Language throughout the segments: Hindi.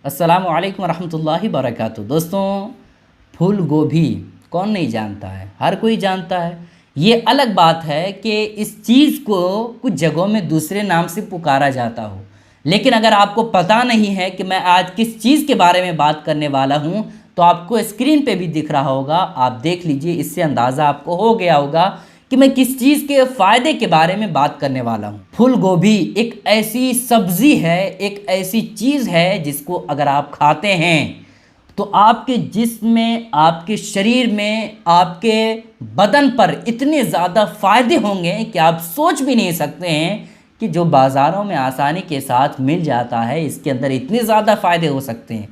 अस्सलामु अलैकुम रहमतुल्लाहि बरकातुहू। दोस्तों, फूल गोभी कौन नहीं जानता है, हर कोई जानता है। ये अलग बात है कि इस चीज़ को कुछ जगहों में दूसरे नाम से पुकारा जाता हो, लेकिन अगर आपको पता नहीं है कि मैं आज किस चीज़ के बारे में बात करने वाला हूँ तो आपको स्क्रीन पे भी दिख रहा होगा, आप देख लीजिए। इससे अंदाज़ा आपको हो गया होगा कि मैं किस चीज़ के फ़ायदे के बारे में बात करने वाला हूँ। फूल गोभी एक ऐसी सब्ज़ी है, एक ऐसी चीज़ है जिसको अगर आप खाते हैं तो आपके जिस्म में, आपके शरीर में, आपके बदन पर इतने ज़्यादा फ़ायदे होंगे कि आप सोच भी नहीं सकते हैं कि जो बाज़ारों में आसानी के साथ मिल जाता है, इसके अंदर इतने ज़्यादा फ़ायदे हो सकते हैं।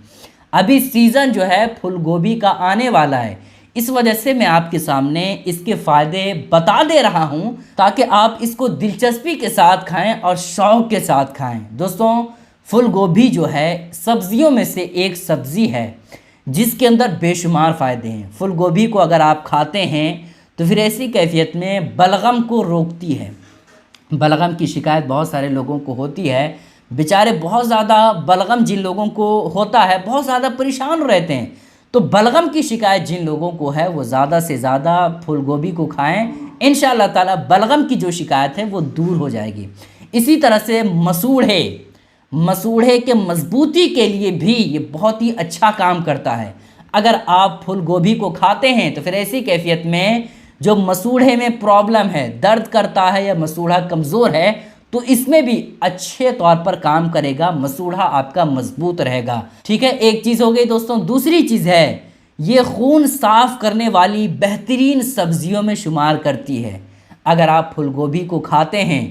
अभी सीज़न जो है फूल गोभी का आने वाला है, इस वजह से मैं आपके सामने इसके फ़ायदे बता दे रहा हूँ ताकि आप इसको दिलचस्पी के साथ खाएं और शौक़ के साथ खाएं। दोस्तों, फूल गोभी जो है सब्जियों में से एक सब्ज़ी है जिसके अंदर बेशुमार फ़ायदे हैं। फूल गोभी को अगर आप खाते हैं तो फिर ऐसी कैफियत में बलगम को रोकती है। बलगम की शिकायत बहुत सारे लोगों को होती है, बेचारे बहुत ज़्यादा बलगम जिन लोगों को होता है बहुत ज़्यादा परेशान रहते हैं। तो बलगम की शिकायत जिन लोगों को है वो ज़्यादा से ज़्यादा फूल गोभी को खाएं, इंशाअल्लाह ताला बलगम की जो शिकायत है वो दूर हो जाएगी। इसी तरह से मसूड़े के मजबूती के लिए भी ये बहुत ही अच्छा काम करता है। अगर आप फूल गोभी को खाते हैं तो फिर ऐसी कैफियत में जो मसूड़े में प्रॉब्लम है, दर्द करता है या मसूड़ा कमज़ोर है, तो इसमें भी अच्छे तौर पर काम करेगा, मसूड़ा आपका मजबूत रहेगा। ठीक है, एक चीज़ हो गई दोस्तों। दूसरी चीज़ है ये खून साफ़ करने वाली बेहतरीन सब्जियों में शुमार करती है। अगर आप फूल गोभी को खाते हैं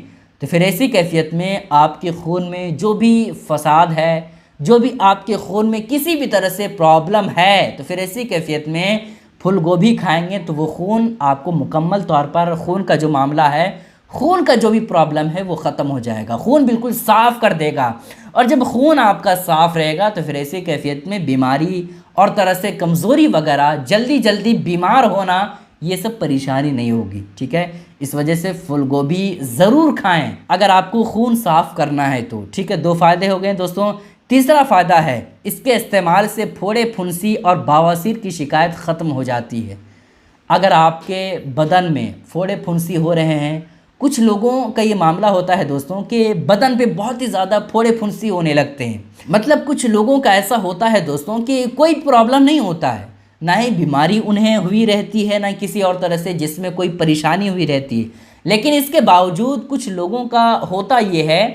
तो फिर ऐसी कैफियत में आपके खून में जो भी फसाद है, जो भी आपके खून में किसी भी तरह से प्रॉब्लम है, तो फिर ऐसी कैफियत में फूल गोभी खाएंगे तो वो खून आपको मुकम्मल तौर पर, खून का जो मामला है, खून का जो भी प्रॉब्लम है वो ख़त्म हो जाएगा। खून बिल्कुल साफ़ कर देगा, और जब खून आपका साफ़ रहेगा तो फिर ऐसी कैफियत में बीमारी और तरह से कमज़ोरी वगैरह, जल्दी जल्दी बीमार होना, ये सब परेशानी नहीं होगी। ठीक है, इस वजह से फूल गोभी ज़रूर खाएं अगर आपको खून साफ़ करना है तो। ठीक है, दो फ़ायदे हो गए दोस्तों। तीसरा फ़ायदा है इसके इस्तेमाल से फोड़े, फुंसी और बवासीर की शिकायत ख़त्म हो जाती है। अगर आपके बदन में फोड़े फुंसी हो रहे हैं, कुछ लोगों का ये मामला होता है दोस्तों कि बदन पे बहुत ही ज़्यादा फोड़े फुंसी होने लगते हैं। मतलब कुछ लोगों का ऐसा होता है दोस्तों कि कोई प्रॉब्लम नहीं होता है, ना ही बीमारी उन्हें हुई रहती है, ना किसी और तरह से जिसमें कोई परेशानी हुई रहती है, लेकिन इसके बावजूद कुछ लोगों का होता ये है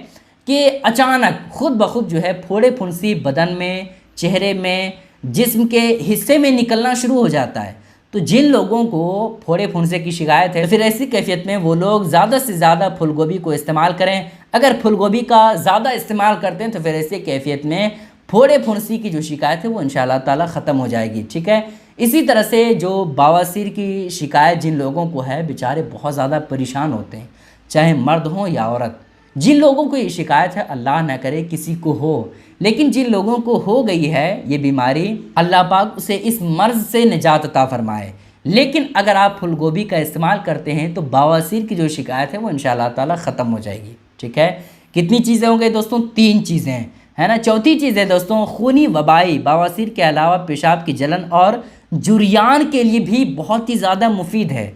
कि अचानक खुद ब खुद जो है फोड़े फुंसी बदन में, चेहरे में, जिस्म के हिस्से में निकलना शुरू हो जाता है। तो जिन लोगों को फोड़े फुंसे की शिकायत है, फिर ऐसी कैफियत में वो लोग ज़्यादा से ज़्यादा फूल गोभी को इस्तेमाल करें। अगर फूल गोभी का ज़्यादा इस्तेमाल करते हैं तो फिर ऐसी कैफियत में फोड़े फुंसी की जो शिकायत है वो इंशाअल्लाह ताला ख़त्म हो जाएगी। ठीक है, इसी तरह से जो बवासीर की शिकायत जिन लोगों को है, बेचारे बहुत ज़्यादा परेशान होते हैं, चाहे मर्द हों या औरत। जिन लोगों को ये शिकायत है, अल्लाह ना करे किसी को हो, लेकिन जिन लोगों को हो गई है ये बीमारी, अल्लाह पाक उसे इस मर्ज़ से निजात अता फरमाए। लेकिन अगर आप फूल गोभी का इस्तेमाल करते हैं तो बवासीर की जो शिकायत है वो इंशाअल्लाह ताला ख़त्म हो जाएगी। ठीक है, कितनी चीज़ें हो गई दोस्तों? 3 चीज़ें, है ना। चौथी चीज़ है दोस्तों खूनी वबाई। बवासीर के अलावा पेशाब की जलन और जुरियान के लिए भी बहुत ही ज़्यादा मुफीद है।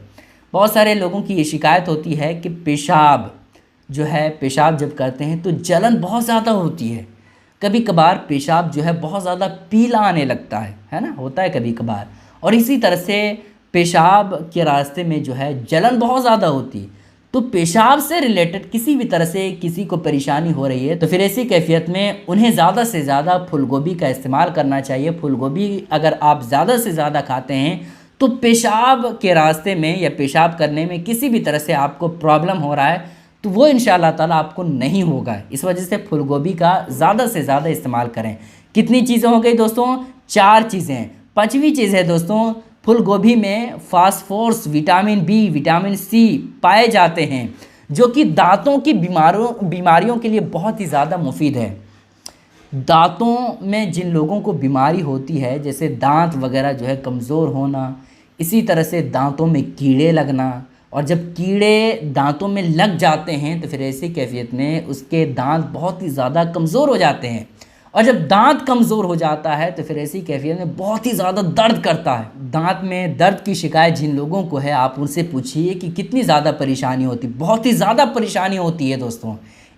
बहुत सारे लोगों की ये शिकायत होती है कि पेशाब जो है, पेशाब जब करते हैं तो जलन बहुत ज़्यादा होती है। कभी कभार पेशाब जो है बहुत ज़्यादा पीला आने लगता है ना, होता है कभी कभार। और इसी तरह से पेशाब के रास्ते में जो है जलन बहुत ज़्यादा होती है। तो पेशाब से रिलेटेड किसी भी तरह से किसी को परेशानी हो रही है तो फिर ऐसी कैफियत में उन्हें ज़्यादा से ज़्यादा फूल गोभी का इस्तेमाल करना चाहिए। फूल गोभी अगर आप ज़्यादा से ज़्यादा खाते हैं तो पेशाब के रास्ते में या पेशाब करने में किसी भी तरह से आपको प्रॉब्लम हो रहा है तो वो इंशाअल्लाह ताला आपको नहीं होगा। इस वजह से फूल गोभी का ज़्यादा से ज़्यादा इस्तेमाल करें। कितनी चीज़ें हो गई दोस्तों? 4 चीज़ें। 5वीं चीज़ है दोस्तों, फूल गोभी में phosphorus, vitamin B, vitamin C पाए जाते हैं जो कि दांतों की बीमारियों के लिए बहुत ही ज़्यादा मुफीद है। दांतों में जिन लोगों को बीमारी होती है, जैसे दांत वगैरह जो है कमज़ोर होना, इसी तरह से दांतों में कीड़े लगना, और जब कीड़े दांतों में लग जाते हैं तो फिर ऐसी कैफियत में उसके दांत बहुत ही ज़्यादा कमज़ोर हो जाते हैं और जब दांत कमज़ोर हो जाता है तो फिर ऐसी कैफियत में बहुत ही ज़्यादा दर्द करता है। दांत में दर्द की शिकायत जिन लोगों को है, आप उनसे पूछिए कि कितनी ज़्यादा परेशानी होती, बहुत ही ज़्यादा परेशानी होती है दोस्तों।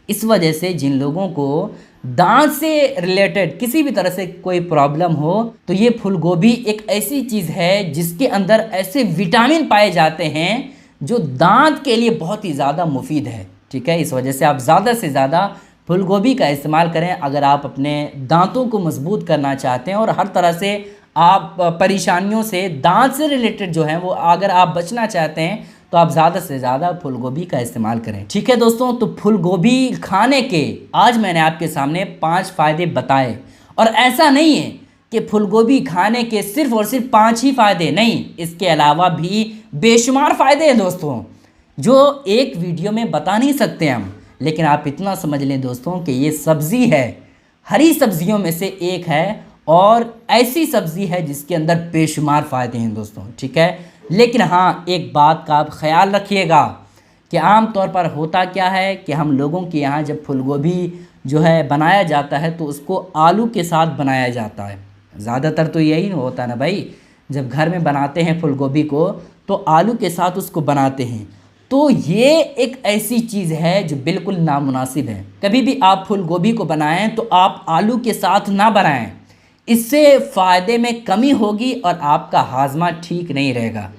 इस वजह से जिन लोगों को दांत से रिलेटेड किसी भी तरह से कोई प्रॉब्लम हो, तो ये फूल गोभी एक ऐसी चीज़ है जिसके अंदर ऐसे विटामिन पाए जाते हैं जो दांत के लिए बहुत ही ज़्यादा मुफीद है। ठीक है, इस वजह से आप ज़्यादा से ज़्यादा फूल गोभी का इस्तेमाल करें अगर आप अपने दांतों को मजबूत करना चाहते हैं और हर तरह से आप परेशानियों से दांत से रिलेटेड जो है वो अगर आप बचना चाहते हैं तो आप ज़्यादा से ज़्यादा फूल गोभी का इस्तेमाल करें। ठीक है दोस्तों, तो फूल गोभी खाने के आज मैंने आपके सामने 5 फ़ायदे बताए। और ऐसा नहीं है कि फूल गोभी खाने के सिर्फ और सिर्फ 5 ही फ़ायदे, नहीं, इसके अलावा भी बेशुमार फ़ायदे हैं दोस्तों जो एक वीडियो में बता नहीं सकते हम। लेकिन आप इतना समझ लें दोस्तों कि ये सब्ज़ी है, हरी सब्जियों में से एक है और ऐसी सब्ज़ी है जिसके अंदर बेशुमार फ़ायदे हैं दोस्तों। ठीक है, लेकिन हाँ, एक बात का आप ख्याल रखिएगा कि आम तौर पर होता क्या है कि हम लोगों के यहाँ जब फूल गोभी जो है बनाया जाता है तो उसको आलू के साथ बनाया जाता है। ज़्यादातर तो यही होता है ना भाई, जब घर में बनाते हैं फूल गोभी को तो आलू के साथ उसको बनाते हैं। तो ये एक ऐसी चीज़ है जो बिल्कुल नामुनासिब है। कभी भी आप फूल गोभी को बनाएं तो आप आलू के साथ ना बनाएं, इससे फ़ायदे में कमी होगी और आपका हाजमा ठीक नहीं रहेगा।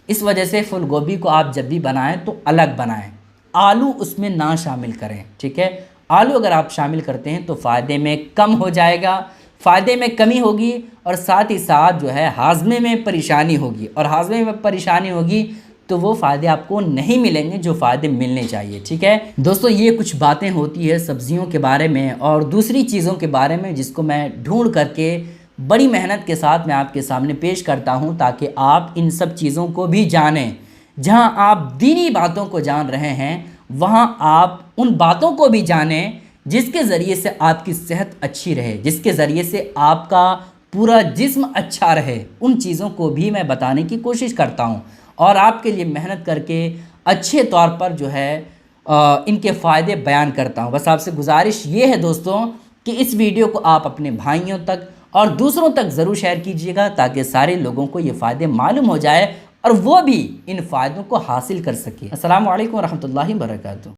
इस वजह से फूल गोभी को आप जब भी बनाएं तो अलग बनाएं, आलू उसमें ना शामिल करें। ठीक है, आलू अगर आप शामिल करते हैं तो फ़ायदे में कम हो जाएगा, फ़ायदे में कमी होगी और साथ ही साथ जो है हाजमे में परेशानी होगी, और हाजमे में परेशानी होगी तो वो फ़ायदे आपको नहीं मिलेंगे जो फ़ायदे मिलने चाहिए। ठीक है दोस्तों, ये कुछ बातें होती है सब्जियों के बारे में और दूसरी चीज़ों के बारे में जिसको मैं ढूंढ करके बड़ी मेहनत के साथ मैं आपके सामने पेश करता हूं ताकि आप इन सब चीज़ों को भी जानें। जहां आप दीनी बातों को जान रहे हैं वहां आप उन बातों को भी जानें जिसके ज़रिए से आपकी सेहत अच्छी रहे, जिसके ज़रिए से आपका पूरा जिस्म अच्छा रहे। उन चीज़ों को भी मैं बताने की कोशिश करता हूँ और आपके लिए मेहनत करके अच्छे तौर पर जो है इनके फ़ायदे बयान करता हूँ। बस आपसे गुजारिश ये है दोस्तों कि इस वीडियो को आप अपने भाइयों तक और दूसरों तक ज़रूर शेयर कीजिएगा ताकि सारे लोगों को ये फ़ायदे मालूम हो जाए और वो भी इन फ़ायदों को हासिल कर सके। अस्सलामु अलैकुम रहमतुल्लाहि व बरकातुहू।